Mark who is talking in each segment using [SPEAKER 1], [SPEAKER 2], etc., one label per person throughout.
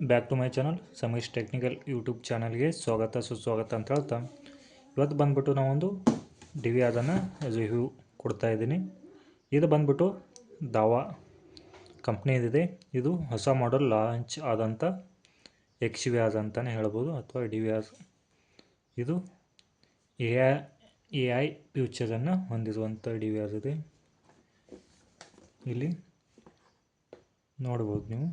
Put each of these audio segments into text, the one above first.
[SPEAKER 1] Back to my channel Sameesh technical YouTube ಚಾನಲ್ಗೆ ಸ್ವಾಗತ ಸುಸ್ವಾಗತ ಅಂತ ಹೇಳ್ತಾ ಇವತ್ತು ಬಂದ್ಬಿಟ್ಟು ನಾವೊಂದು ಡಿ ವಿ ಆರ್ದನ್ನು ರಿವ್ಯೂ ಕೊಡ್ತಾ ಇದ್ದೀನಿ. ಇದು ಬಂದ್ಬಿಟ್ಟು ದಾವಾ ಕಂಪ್ನಿದಿದೆ. ಇದು ಹೊಸ ಮಾಡೆಲ್ ಲಾಂಚ್ ಆದಂಥ ಎಕ್ಸ್ ವಿ ಆರ್ ಅಂತಲೇ ಹೇಳ್ಬೋದು ಅಥವಾ ಡಿ ವಿ ಆರ್. ಇದು ಎ ಐ ಫ್ಯೂಚರನ್ನು ಹೊಂದಿರುವಂಥ ಡಿ ವಿ ಆರ್ ಇದೆ. ಇಲ್ಲಿ ನೋಡ್ಬೋದು ನೀವು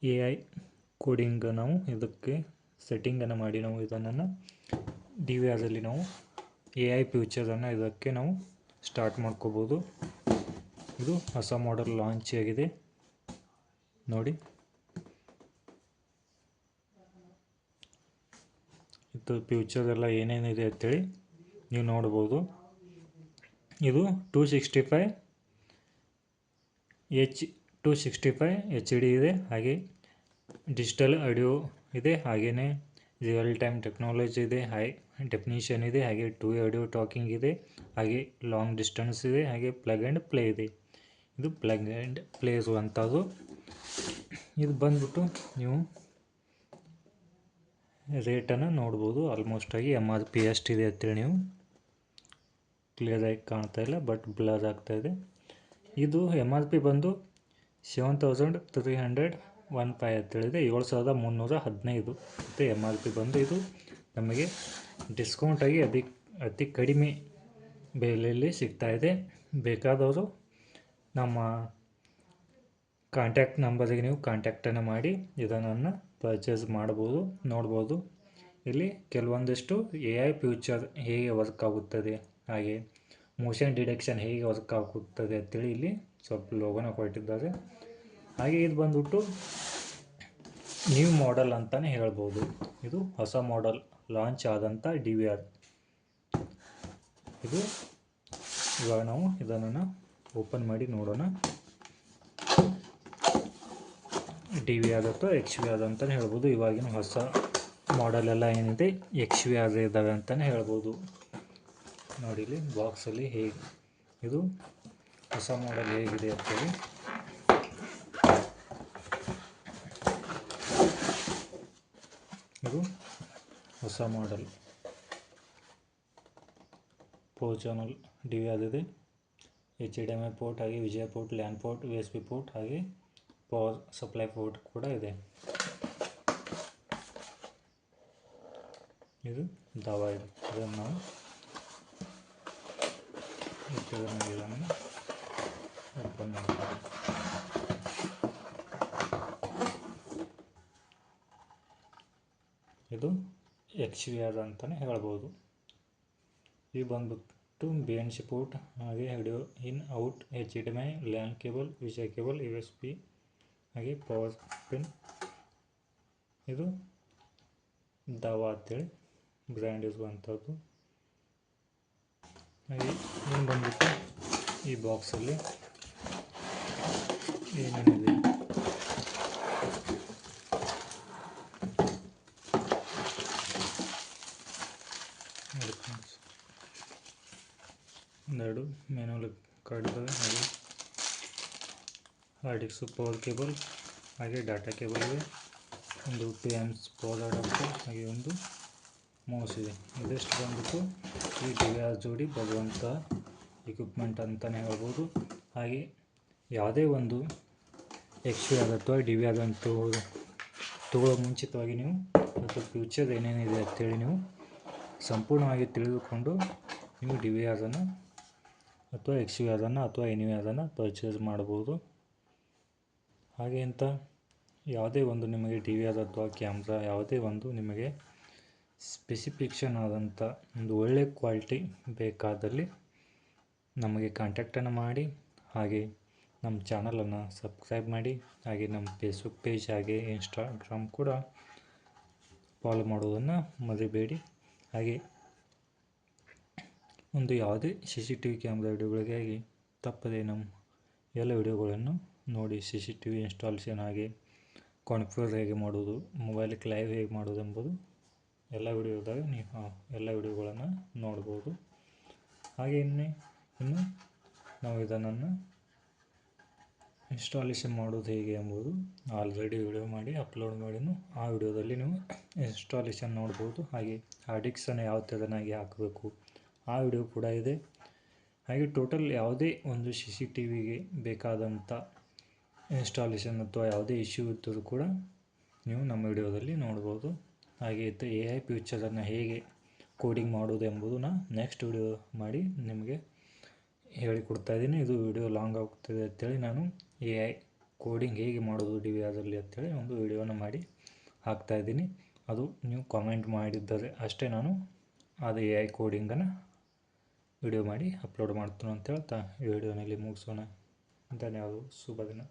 [SPEAKER 1] ಎ ಐ ಕೋಡಿಂಗ್ ನಾವು ಇದಕ್ಕೆ ಸೆಟ್ಟಿಂಗನ್ನು ಮಾಡಿ ನಾವು ಇದನ್ನು ಡಿ ವಿ ಆರಲ್ಲಿ ನಾವು ಎ ಐ ಫ್ಯೂಚರನ್ನು ಇದಕ್ಕೆ ನಾವು ಸ್ಟಾರ್ಟ್ ಮಾಡ್ಕೋಬೋದು. ಇದು ಹೊಸ ಮಾಡೆಲ್ ಲಾಂಚ್ ಆಗಿದೆ ನೋಡಿ. ಇದು ಫ್ಯೂಚರ್ ಎಲ್ಲ ಏನೇನಿದೆ ಅಂತೇಳಿ ನೀವು ನೋಡ್ಬೋದು. ಇದು 265 ಎಚ್ ಡಿ ಇದೆ, ಹಾಗೆ ಡಿಜಿಟಲ್ ಆಡಿಯೋ ಇದೆ, ಹಾಗೆಯೇ ರಿಯಲ್ ಟೈಮ್ ಟೆಕ್ನಾಲಜಿ ಇದೆ, ಹೈ ಡೆಫಿನಿಷನ್ ಇದೆ, ಹಾಗೆ 2 ಆಡಿಯೋ ಟಾಕಿಂಗ್ ಇದೆ, ಹಾಗೆ ಲಾಂಗ್ ಡಿಸ್ಟೆನ್ಸ್ ಇದೆ, ಹಾಗೆ ಪ್ಲಗ್ ಆ್ಯಂಡ್ ಪ್ಲೇ ಇದೆ. ಇದು ಪ್ಲಗ್ ಆ್ಯಂಡ್ ಪ್ಲೇ ಇರುವಂಥದ್ದು. ಇದು ಬಂದ್ಬಿಟ್ಟು ನೀವು ರೇಟನ್ನು ನೋಡ್ಬೋದು. ಆಲ್ಮೋಸ್ಟ್ ಆಗಿ MRP ಎಷ್ಟಿದೆ ಅಂತೇಳಿ ನೀವು ಕ್ಲಿಯರಾಗಿ ಕಾಣ್ತಾ ಇಲ್ಲ, ಬಟ್ ಬ್ಲರ್ ಆಗ್ತಾ ಇದೆ. ಇದು MRP ಬಂದು 7315 ಅಂತೇಳಿದೆ. 7315 ಮತ್ತು MRP ಬಂದು ಇದು ನಮಗೆ ಡಿಸ್ಕೌಂಟಾಗಿ ಅತಿ ಕಡಿಮೆ ಬೆಲೆಯಲ್ಲಿ ಸಿಗ್ತಾಯಿದೆ. ಬೇಕಾದವರು ನಮ್ಮ ಕಾಂಟ್ಯಾಕ್ಟ್ ನಂಬರಿಗೆ ನೀವು ಕಾಂಟ್ಯಾಕ್ಟನ್ನು ಮಾಡಿ ಇದನ್ನು ಪರ್ಚೇಸ್ ಮಾಡ್ಬೋದು. ನೋಡ್ಬೋದು ಇಲ್ಲಿ ಕೆಲವೊಂದಿಷ್ಟು ಎ ಐ ಫ್ಯೂಚರ್ ಹೇಗೆ ವರ್ಕ್ ಆಗುತ್ತದೆ, ಹಾಗೆ ಮೋಷನ್ ಡಿಟೆಕ್ಷನ್ ಹೇಗೆ ವರ್ಕ್ ಆಗುತ್ತದೆ ಅಂತೇಳಿ ಇಲ್ಲಿ ಸ್ವಲ್ಪ ಲೋಗೋನ ಕೊಟ್ಟಿದ್ದಾರೆ. ಹಾಗೆ ಇದು ಬಂದ್ಬಿಟ್ಟು ನ್ಯೂ ಮಾಡೆಲ್ ಅಂತಲೇ ಹೇಳ್ಬೋದು. ಇದು ಹೊಸ ಮಾಡೆಲ್ ಲಾಂಚ್ ಆದಂಥ ಡಿ ವಿ ಆರ್. ಇದು ಇವಾಗ ನಾವು ಇದನ್ನು ಓಪನ್ ಮಾಡಿ ನೋಡೋಣ. ಡಿ ವಿ ಆರ್ ಅಥವಾ ಎಕ್ಸ್ ವಿ ಆರ್ ಅಂತಲೇ ಹೇಳ್ಬೋದು. ಇವಾಗಿನ ಹೊಸ ಮಾಡೆಲೆಲ್ಲ ಏನಿದೆ ಎಕ್ಸ್ ವಿ ಆರ್ ಇದ್ದಾವೆ ಅಂತಲೇ ಹೇಳ್ಬೋದು. ನೋಡಿ ಇಲ್ಲಿ ಬಾಕ್ಸಲ್ಲಿ ಹೇಗೆ ಇದು ಹೊಸ ಮಾಡೆಲ್ ಹೇಗಿದೆ ಅಂತೇಳಿ. ಇದು ಹೊಸ model 4 channel D V R ಇದೆ. HDMI ಪೋರ್ಟ್, ಹಾಗೆ VGA port, LAN port, USB port, ಹಾಗೆ ಪವರ್ ಸಪ್ಲೈ ಪೋರ್ಟ್ ಕೂಡ ಇದೆ. ಇದು ದಾವಾ ಇದೆ. ಇದನ್ನು ನಾವು ಓಪನ್ ಮಾಡ್ತೀವಿ. ಇದು ಎಕ್ಸ್ ವಿ ಆರ್ ಅಂತಲೇ ಹೇಳ್ಬೋದು. ಇದು ಬಂದ್ಬಿಟ್ಟು BNC ಪೋರ್ಟ್, ಹಾಗೆ ಆಡಿಯೋ ಇನ್ ಔಟ್, HDMI, ಲ್ಯಾನ್ ಕೇಬಲ್, ವಿಜಯ ಕೇಬಲ್, USB, ಹಾಗೆ ಪವರ್ ಪಿನ್. ಇದು ದಾವಾ ಅಂತೇಳಿ ಬ್ರ್ಯಾಂಡ್ ಇರುವಂಥದ್ದು. ಹಾಗೆ ಏನು ಬಂದ್ಬಿಟ್ಟು ಈ ಬಾಕ್ಸಲ್ಲಿ ಏನೇನಿದೆ ಒಂದೆರಡು ಮ್ಯಾನುವಲ್ ಕಾರ್ಡ್ ಇದ್ದಾವೆ, ಹಾಗೆ ಹಾರ್ಡ್ ಡಿಸ್ಕ್, ಪವರ್ ಕೇಬಲ್, ಹಾಗೆ ಡಾಟಾ ಕೇಬಲ್ ಇದೆ, ಒಂದು 2 amps ಪವರ್ ಅಡಾಪ್ಟರ್, ಹಾಗೆ ಒಂದು ಮೌಸ್ ಇದೆ. ಇದೆಷ್ಟು ಬಂದ್ಬಿಟ್ಟು ಈ ಡಿ ವಿ ಆರ್ ಜೋಡಿ ಬರುವಂಥ ಇಕ್ವಿಪ್ಮೆಂಟ್ ಅಂತಲೇ ಹೇಳ್ಬೋದು. ಹಾಗೆ ಯಾವುದೇ ಒಂದು ಎಕ್ಸ್ ವಿ ಆರ್ ಅಥವಾ ಡಿ ವಿ ಆರ್ ಅಂತೂ ತಗೊಳ್ಳೋ ಮುಂಚಿತವಾಗಿ ನೀವು ಅದರ ಫ್ಯೂಚರ್ ಏನೇನಿದೆ ಅಂತೇಳಿ ನೀವು ಸಂಪೂರ್ಣವಾಗಿ ತಿಳಿದುಕೊಂಡು ನೀವು ಡಿ ವಿ ಆರನ್ನು ಅಥವಾ ಎಕ್ಸ್ ವಿ ಆರನ್ನು ಅಥವಾ ಎನ್ ವಿ ಆರನ್ನು ಪರ್ಚೇಸ್ ಮಾಡ್ಬೋದು. ಹಾಗೆ ಅಂತ ಯಾವುದೇ ಒಂದು ನಿಮಗೆ ಡಿ ವಿ ಆರ್ ಅಥವಾ ಕ್ಯಾಮ್ರಾ ಯಾವುದೇ ಒಂದು ನಿಮಗೆ ಸ್ಪೆಸಿಫಿಕೇಷನ್ ಆದಂಥ ಒಂದು ಒಳ್ಳೆಯ ಕ್ವಾಲಿಟಿ ಬೇಕಾದಲ್ಲಿ ನಮಗೆ ಕಾಂಟ್ಯಾಕ್ಟನ್ನು ಮಾಡಿ, ಹಾಗೆ ನಮ್ಮ ಚಾನಲನ್ನು ಸಬ್ಸ್ಕ್ರೈಬ್ ಮಾಡಿ, ಹಾಗೆ ನಮ್ಮ ಫೇಸ್ಬುಕ್ ಪೇಜ್ ಹಾಗೆ ಇನ್ಸ್ಟಾಗ್ರಾಮ್ ಕೂಡ ಫಾಲೋ ಮಾಡೋದನ್ನು ಮರಿಬೇಡಿ. ಹಾಗೆ ಒಂದು ಯಾವುದೇ CCTV ಕ್ಯಾಮ್ರಾ ವಿಡಿಯೋಗಳಿಗಾಗಿ ತಪ್ಪದೆ ನಮ್ಮ ಎಲ್ಲ ವಿಡಿಯೋಗಳನ್ನು ನೋಡಿ CCTV ಇನ್ಸ್ಟಾಲೇಷನ್, ಹಾಗೆ ಕಾನ್ಫಿಗರ್ ಹೇಗೆ ಮಾಡೋದು, ಮೊಬೈಲಿಗೆ ಲೈವ್ ಹೇಗೆ ಮಾಡೋದು ಎಂಬುದು ಎಲ್ಲ ವಿಡಿಯೋದಾಗ ನೀವು ಎಲ್ಲ ವಿಡಿಯೋಗಳನ್ನು ನೋಡ್ಬೋದು. ಹಾಗೆ ಇನ್ನು ನಾವು ಇದನ್ನು ಇನ್ಸ್ಟಾಲೇಷನ್ ಮಾಡೋದು ಹೇಗೆ ಎಂಬುದು ಆಲ್ರೆಡಿ ವಿಡಿಯೋ ಮಾಡಿ ಅಪ್ಲೋಡ್ ಮಾಡಿನೂ. ಆ ವಿಡಿಯೋದಲ್ಲಿ ನೀವು ಇನ್ಸ್ಟಾಲೇಷನ್ ನೋಡ್ಬೋದು. ಹಾಗೆ ಹಾರ್ಡ್ ಡಿಸ್ಕನ್ನು ಯಾವ ಥರನಾಗಿ ಹಾಕಬೇಕು ಆ ವಿಡಿಯೋ ಕೂಡ ಇದೆ. ಹಾಗೆ ಟೋಟಲ್ ಯಾವುದೇ ಒಂದು CCTVಗೆ ಬೇಕಾದಂಥ ಇನ್ಸ್ಟಾಲೇಷನ್ ಅಥವಾ ಯಾವುದೇ ಇಶ್ಯೂ ಇದ್ದರೂ ಕೂಡ ನೀವು ನಮ್ಮ ವಿಡಿಯೋದಲ್ಲಿ ನೋಡ್ಬೋದು. ಹಾಗೆ AI ಫ್ಯೂಚರನ್ನು ಹೇಗೆ ಕೋಡಿಂಗ್ ಮಾಡೋದು ಎಂಬುದನ್ನು ನೆಕ್ಸ್ಟ್ ವಿಡಿಯೋ ಮಾಡಿ ನಿಮಗೆ ಹೇಳಿಕೊಡ್ತಾ ಇದ್ದೀನಿ. ಇದು ವಿಡಿಯೋ ಲಾಂಗ್ ಆಗ್ತದೆ ಅಂತೇಳಿ ನಾನು AI ಕೋಡಿಂಗ್ ಹೇಗೆ ಮಾಡೋದು DVRದಲ್ಲಿ ಅಂತೇಳಿ ಒಂದು ವಿಡಿಯೋನ ಮಾಡಿ ಹಾಕ್ತಾಯಿದ್ದೀನಿ. ಅದು ನೀವು ಕಾಮೆಂಟ್ ಮಾಡಿದ್ದರೆ ಅಷ್ಟೇ ನಾನು ಅದು AI ಕೋಡಿಂಗನ್ನು ವಿಡಿಯೋ ಮಾಡಿ ಅಪ್ಲೋಡ್ ಮಾಡ್ತೀನಿ ಅಂತ ಹೇಳ್ತಾ ಈ ವಿಡಿಯೋನಲ್ಲಿ ಮುಗಿಸೋಣ. ಧನ್ಯವಾದಗಳು. ಶುಭ ದಿನ.